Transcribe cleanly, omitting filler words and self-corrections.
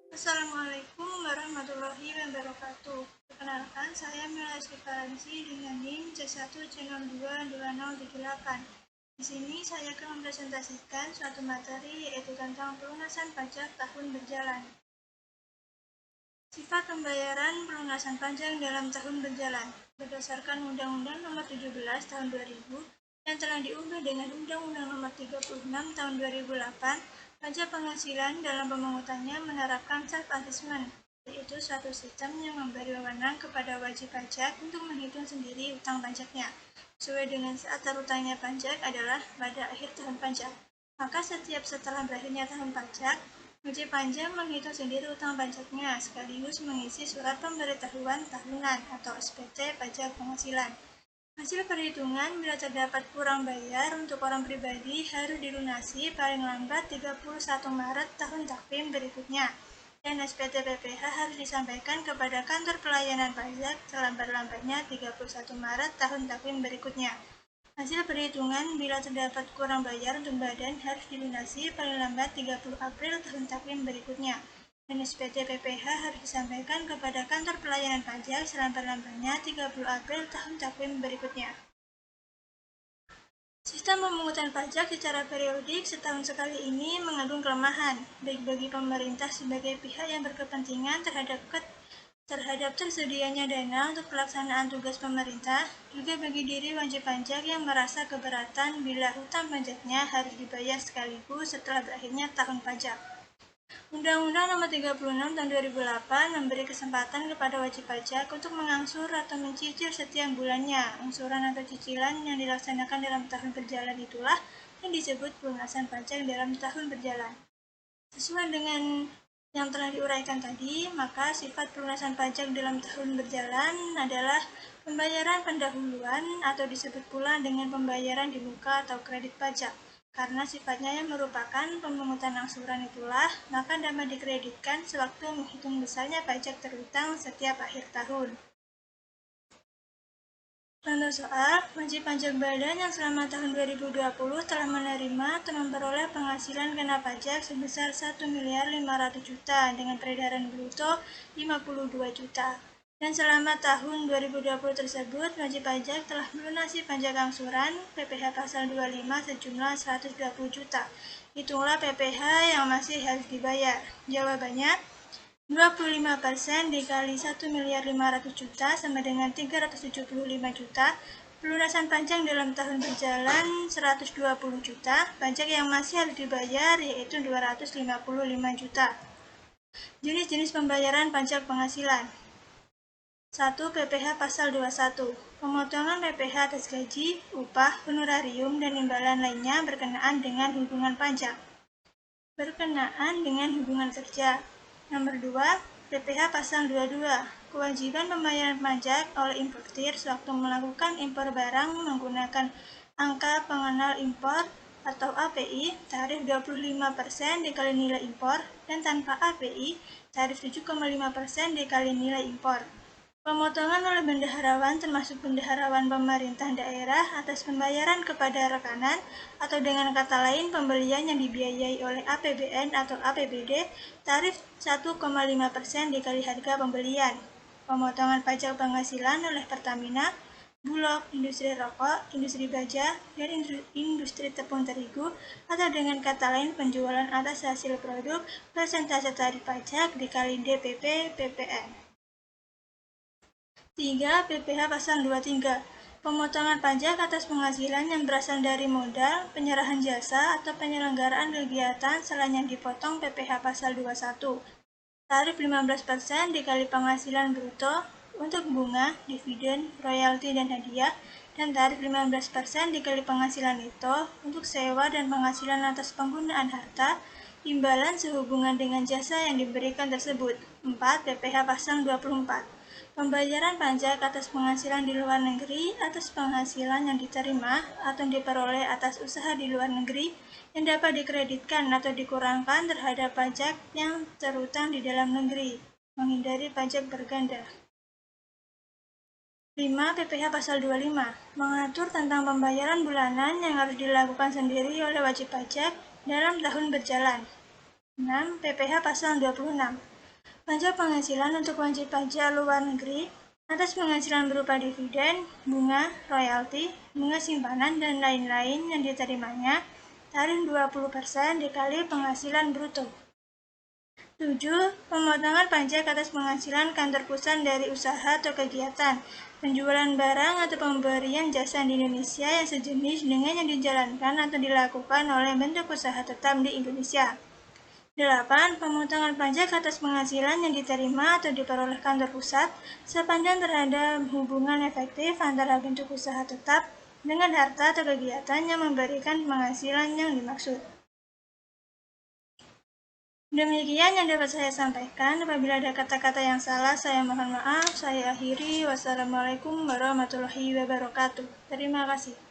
Assalamualaikum warahmatullahi wabarakatuh. Perkenalkan, saya Mila Estifaransi dengan NIM C1C022038. Di sini saya akan mempresentasikan suatu materi yaitu tentang pelunasan pajak tahun berjalan. Sifat pembayaran pelunasan pajak dalam tahun berjalan berdasarkan Undang-Undang Nomor 17 Tahun 2000 yang telah diubah dengan Undang-Undang Nomor 36 Tahun 2008. Pajak penghasilan dalam pemungutannya menerapkan self-assessment, yaitu suatu sistem yang memberi wewenang kepada wajib pajak untuk menghitung sendiri utang pajaknya, sesuai dengan saat terutangnya pajak adalah pada akhir tahun pajak. Maka setiap setelah berakhirnya tahun pajak, wajib pajak menghitung sendiri utang pajaknya sekaligus mengisi surat pemberitahuan tahunan atau SPT pajak penghasilan. Hasil perhitungan bila terdapat kurang bayar untuk orang pribadi harus dilunasi paling lambat 31 Maret tahun takvim berikutnya, dan SPT PPh harus disampaikan kepada kantor pelayanan pajak selambat-lambatnya 31 Maret tahun takvim berikutnya. Hasil perhitungan bila terdapat kurang bayar untuk badan harus dilunasi paling lambat 30 April tahun takvim berikutnya, dan SPT PPh harus disampaikan kepada kantor pelayanan pajak selambat-lambatnya 30 April tahun takvim berikutnya. Sistem pemungutan pajak secara periodik setahun sekali ini mengandung kelemahan, baik bagi pemerintah sebagai pihak yang berkepentingan terhadap tersedianya dana untuk pelaksanaan tugas pemerintah, juga bagi diri wajib pajak yang merasa keberatan bila hutang pajaknya harus dibayar sekaligus setelah berakhirnya tahun pajak. Undang-Undang Nomor 36 Tahun 2008 memberi kesempatan kepada wajib pajak untuk mengangsur atau mencicil setiap bulannya. Angsuran atau cicilan yang dilaksanakan dalam tahun berjalan itulah yang disebut pelunasan pajak dalam tahun berjalan. Sesuai dengan yang telah diuraikan tadi, maka sifat pelunasan pajak dalam tahun berjalan adalah pembayaran pendahuluan atau disebut pula dengan pembayaran di muka atau kredit pajak. Karena sifatnya yang merupakan pemungutan angsuran itulah, maka dapat dikreditkan sewaktu menghitung besarnya pajak terutang setiap akhir tahun. Contoh soal, wajib pajak badan yang selama tahun 2020 telah menerima atau memperoleh penghasilan kena pajak sebesar 1.500.000.000 dengan peredaran bruto 52 juta. Dan selama tahun 2020 tersebut, wajib pajak telah melunasi pajak angsuran PPh pasal 25 sejumlah 120 juta. Hitunglah PPh yang masih harus dibayar. Jawabannya, 25% dikali 1.500.000.000 sama dengan 375 juta. Pelunasan pajak dalam tahun berjalan 120 juta. Pajak yang masih harus dibayar yaitu 255 juta. Jenis-jenis pembayaran pajak penghasilan. 1. PPh pasal 21. Pemotongan PPh atas gaji, upah, honorarium, dan imbalan lainnya berkenaan dengan hubungan pajak. Berkenaan dengan hubungan kerja. Nomor 2. PPh pasal 22. Kewajiban pembayaran pajak oleh importir sewaktu melakukan impor barang menggunakan angka pengenal impor atau API tarif 25% dikali nilai impor, dan tanpa API tarif 7,5% dikali nilai impor. Pemotongan oleh bendaharawan termasuk bendaharawan pemerintah daerah atas pembayaran kepada rekanan, atau dengan kata lain pembelian yang dibiayai oleh APBN atau APBD, tarif 1,5% dikali harga pembelian. Pemotongan pajak penghasilan oleh Pertamina, Bulog, industri rokok, industri baja, dan industri tepung terigu, atau dengan kata lain penjualan atas hasil produk, persentase tarif pajak dikali DPP PPN. 3. PPh pasal 23. Pemotongan pajak atas penghasilan yang berasal dari modal, penyerahan jasa, atau penyelenggaraan kegiatan selain yang dipotong PPh pasal 21. Tarif 15% dikali penghasilan bruto untuk bunga, dividen, royalti, dan hadiah, dan tarif 15% dikali penghasilan neto untuk sewa dan penghasilan atas penggunaan harta, imbalan sehubungan dengan jasa yang diberikan tersebut. 4. PPh pasal 24. Pembayaran pajak atas penghasilan di luar negeri atas penghasilan yang diterima atau diperoleh atas usaha di luar negeri yang dapat dikreditkan atau dikurangkan terhadap pajak yang terutang di dalam negeri, menghindari pajak berganda. 5. PPh pasal 25. Mengatur tentang pembayaran bulanan yang harus dilakukan sendiri oleh wajib pajak dalam tahun berjalan. 6. PPh pasal 26. Pajak penghasilan untuk wajib pajak luar negeri atas penghasilan berupa dividen, bunga, royalti, bunga simpanan, dan lain-lain yang diterimanya, tarif 20% dikali penghasilan bruto. 7. Pemotongan pajak atas penghasilan kantor pusat dari usaha atau kegiatan, penjualan barang atau pemberian jasa di Indonesia yang sejenis dengan yang dijalankan atau dilakukan oleh bentuk usaha tetap di Indonesia. 8. Pemotongan pajak atas penghasilan yang diterima atau diperoleh kantor pusat sepanjang terhadap hubungan efektif antara bentuk usaha tetap dengan harta atau kegiatan yang memberikan penghasilan yang dimaksud. Demikian yang dapat saya sampaikan. Apabila ada kata-kata yang salah, saya mohon maaf. Saya akhiri. Wassalamualaikum warahmatullahi wabarakatuh. Terima kasih.